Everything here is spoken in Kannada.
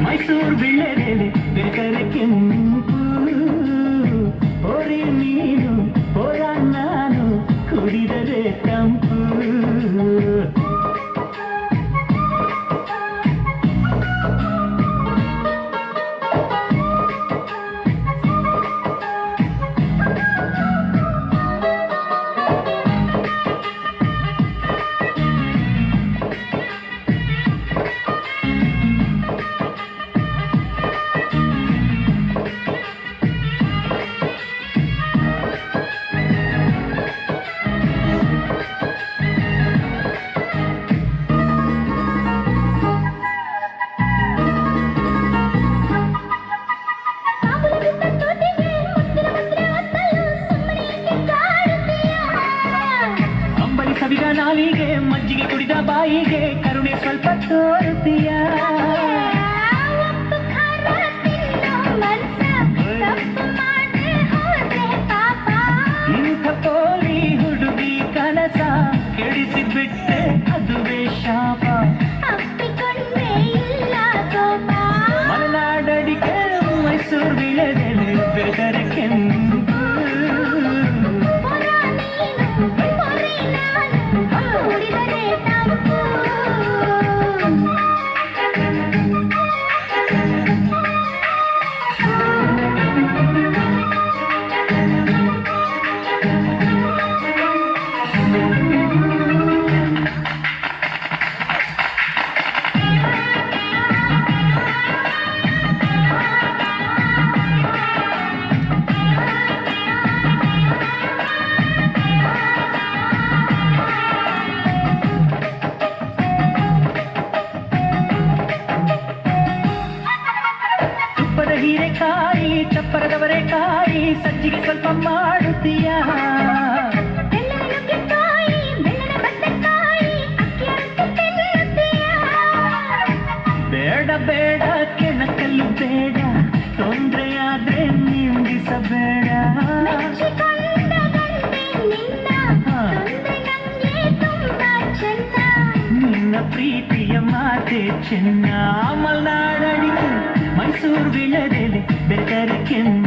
ಮೈಸೂರು ವೀಳ್ಯದೆಲೆ ಬೇಕಾರೆ ಕೆಂಪು ಹೊರೆ ನೀನು ಹೊರ ನಾನು ಕುಡಿದರೆ ತಂಪು ಸವಿದ ನಾಲಿಗೆ ಮಜ್ಜಿಗೆ ಕುಡಿದ ಬಾಯಿಗೆ ಕರುಣೆ ಸ್ವಲ್ಪ ತೋರುತ್ತೀಯ ಇಂಥ ಪೋಲಿ ಹುಡುಗಿ ಕನಸ ಕೆಡಿಸಿಬಿಟ್ಟೆ ಅದುವೇ ಶಾಪ ಮಲೆನಾಡಡಿಗೆ ಮೈಸೂರು ವೀಳ್ಯದೆಲೆ ಬೇಕಾರೆ ಕೆಂಪು ಹೀರೆಕಾಯಿ ಚಪ್ಪರದವರೆಕಾಯಿ ಸಜ್ಜಿಗೆ ಸ್ವಲ್ಪ ಮಾಡುತ್ತೀಯ ಬೇಡ ಬೇಡ ಕೆಣಕಲು ಬೇಡ ತೊಂದರೆಯಾದ್ರೆ ನಿಂದಿಸಬೇಡ ನಿನ್ನ ಪ್ರೀತಿಯ ಮಾತೆ ಚೆನ್ನ ಮಲ್ನಾಡಡಿ ಮೈಸೂರು ವೀಳ್ಯದೆಲೆ ಬೇಕಾರೆ ಕೆಂಪು